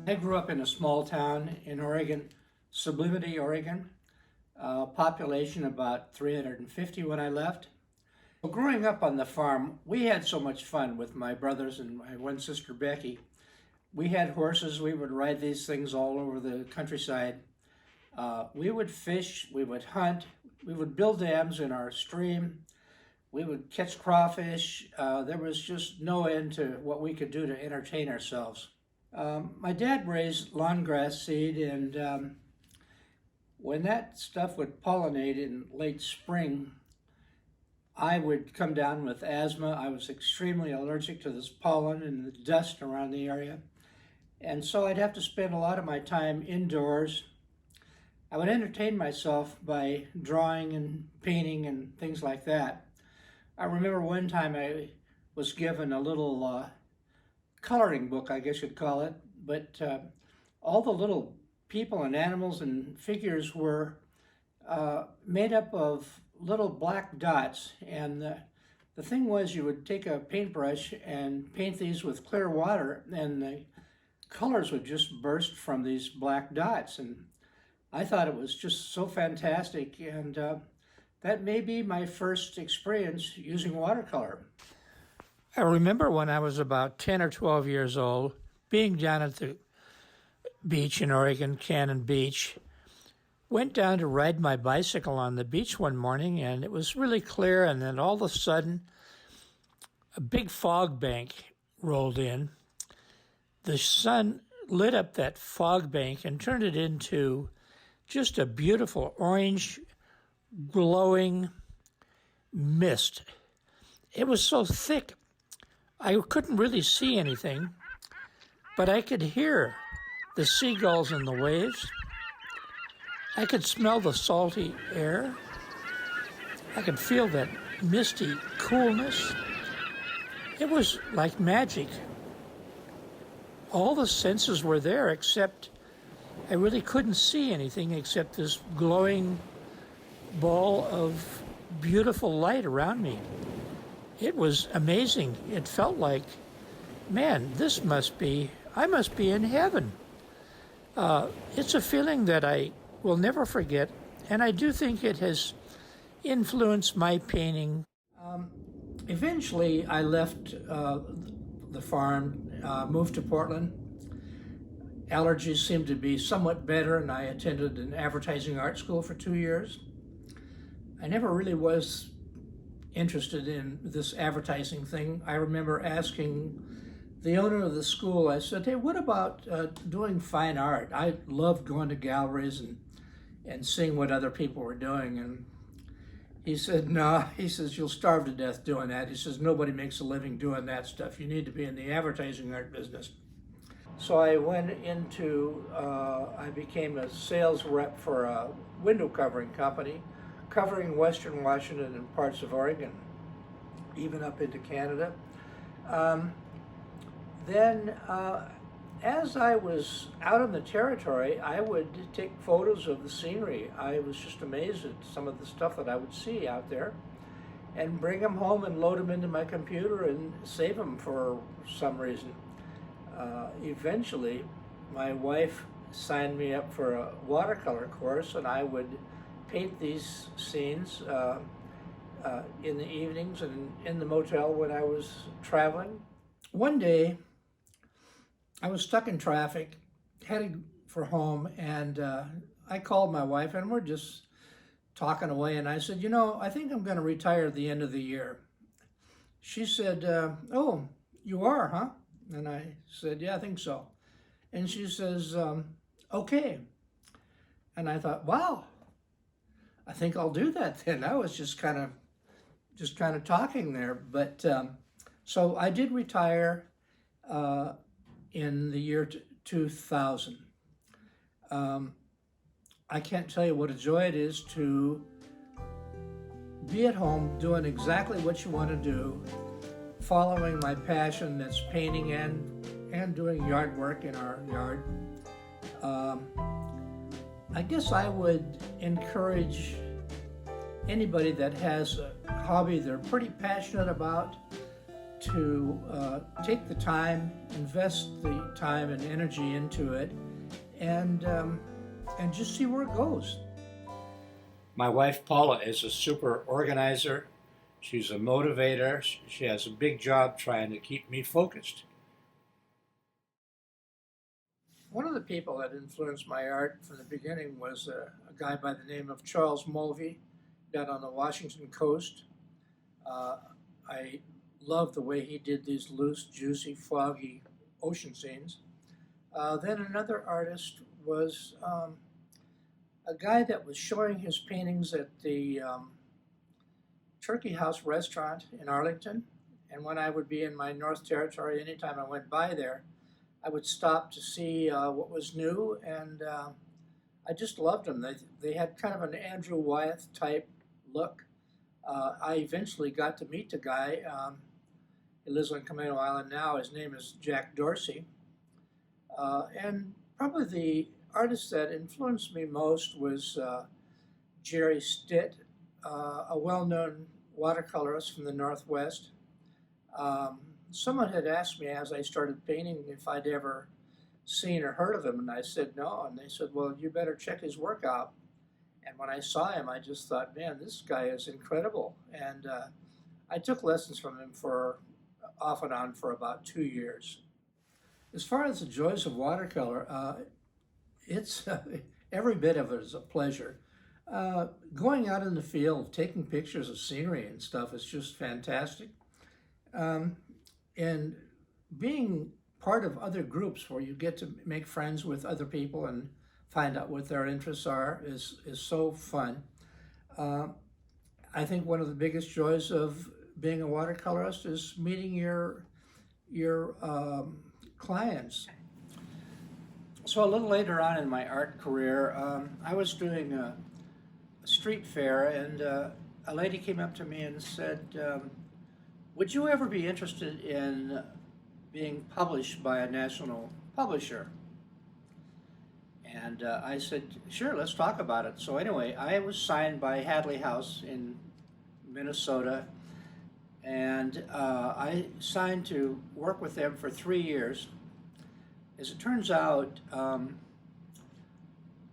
I grew up in a small town in Oregon, Sublimity, Oregon. Population about 350 when I left. Well, growing up on the farm, we had so much fun with my brothers and my one sister Becky. We had horses. We would ride these things all over the countryside. We would fish. We would hunt. We would build dams in our stream. We would catch crawfish. There was just no end to what we could do to entertain ourselves. My dad raised lawn grass seed, and when that stuff would pollinate in late spring, I would come down with asthma. I was extremely allergic to this pollen and the dust around the area. And so I'd have to spend a lot of my time indoors. I would entertain myself by drawing and painting and things like that. I remember one time I was given a little coloring book, I guess you'd call it, but all the little people and animals and figures were made up of little black dots. And the thing was, you would take a paintbrush and paint these with clear water, and the colors would just burst from these black dots. And I thought it was just so fantastic. And that may be my first experience using watercolor. I remember when I was about 10 or 12 years old, being down at the beach in Oregon, Cannon Beach, went down to ride my bicycle on the beach one morning, and it was really clear, and then all of a sudden, a big fog bank rolled in. The sun lit up that fog bank and turned it into just a beautiful orange, glowing mist. It was so thick, I couldn't really see anything, but I could hear the seagulls in the waves. I could smell the salty air. I could feel that misty coolness. It was like magic. All the senses were there, except I really couldn't see anything except this glowing ball of beautiful light around me. It was amazing. It felt like, man, I must be in heaven. It's a feeling that I will never forget, and I do think it has influenced my painting. Eventually, I left the farm, moved to Portland. Allergies seemed to be somewhat better, and I attended an advertising art school for 2 years. I never really was interested in this advertising thing. I remember asking the owner of the school, I said, hey, what about doing fine art? I loved going to galleries and seeing what other people were doing. And he said, no, he says, you'll starve to death doing that. He says, nobody makes a living doing that stuff. You need to be in the advertising art business. So I went into, I became a sales rep for a window covering company, covering Western Washington and parts of Oregon, even up into Canada. Then, as I was out in the territory, I would take photos of the scenery. I was just amazed at some of the stuff that I would see out there, and bring them home and load them into my computer and save them for some reason. Eventually, my wife signed me up for a watercolor course, and I would paint these scenes in the evenings and in the motel when I was traveling. One day, I was stuck in traffic, heading for home, and I called my wife, and we're just talking away, and I said, I think I'm going to retire at the end of the year. She said, oh, you are, huh? And I said, yeah, I think so. And she says, okay. And I thought, wow, I think I'll do that then. I was just kind of talking there. But so I did retire in the year 2000. I can't tell you what a joy it is to be at home doing exactly what you want to do, following my passion, that's painting and doing yard work in our yard. I guess I would encourage anybody that has a hobby they're pretty passionate about to take the time, invest the time and energy into it, and just see where it goes. My wife Paula is a super organizer. She's a motivator. She has a big job trying to keep me focused. One of the people that influenced my art from the beginning was a guy by the name of Charles Mulvey down on the Washington coast. I loved the way he did these loose, juicy, foggy ocean scenes. Then another artist was a guy that was showing his paintings at the Turkey House restaurant in Arlington. And when I would be in my North Territory, anytime I went by there, I would stop to see what was new, and I just loved them. They had kind of an Andrew Wyeth type look. I eventually got to meet the guy. He lives on Camino Island now. His name is Jack Dorsey. And probably the artist that influenced me most was Jerry Stitt, a well-known watercolorist from the Northwest. Someone had asked me as I started painting if I'd ever seen or heard of him, and I said no, and they said, well, you better check his work out. And when I saw him, I just thought, man, this guy is incredible. And I took lessons from him for off and on for about 2 years. As far as the joys of watercolor, it's every bit of it is a pleasure. Going out in the field, taking pictures of scenery and stuff is just fantastic. And being part of other groups where you get to make friends with other people and find out what their interests are is so fun. I think one of the biggest joys of being a watercolorist is meeting your clients. So a little later on in my art career, I was doing a street fair, and a lady came up to me and said, would you ever be interested in being published by a national publisher? And I said, sure, let's talk about it. So anyway, I was signed by Hadley House in Minnesota, and I signed to work with them for 3 years. As it turns out,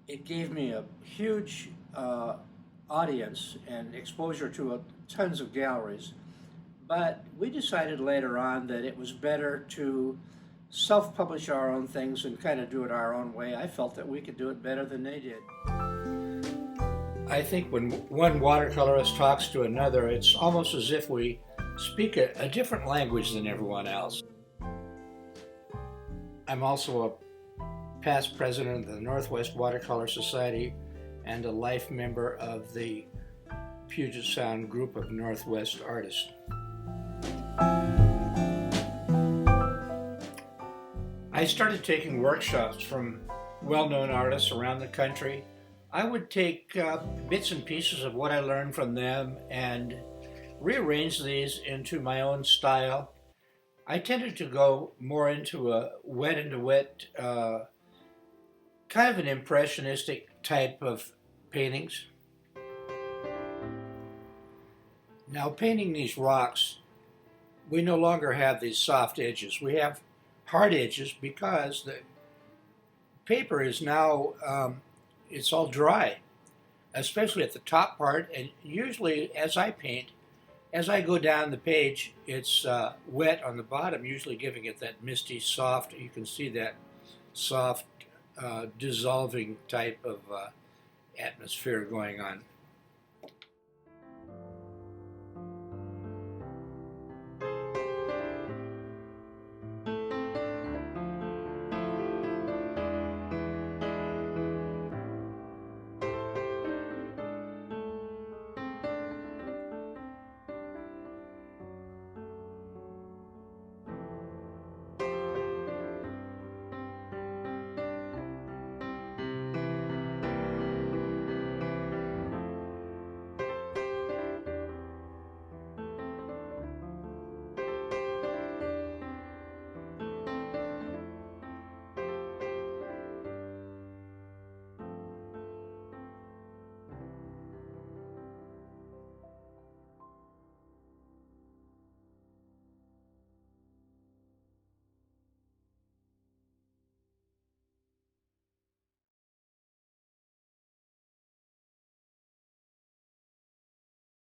it gave me a huge audience and exposure to tons of galleries. But we decided later on that it was better to self-publish our own things and kind of do it our own way. I felt that we could do it better than they did. I think when one watercolorist talks to another, it's almost as if we speak a different language than everyone else. I'm also a past president of the Northwest Watercolor Society and a life member of the Puget Sound group of Northwest artists. I started taking workshops from well-known artists around the country. I would take bits and pieces of what I learned from them and rearrange these into my own style. I tended to go more into a wet, kind of an impressionistic type of paintings. Now, painting these rocks, we no longer have these soft edges. We have hard edges because the paper is now, it's all dry, especially at the top part. And usually as I paint, as I go down the page, it's wet on the bottom, usually giving it that misty, soft, you can see that soft, dissolving type of atmosphere going on.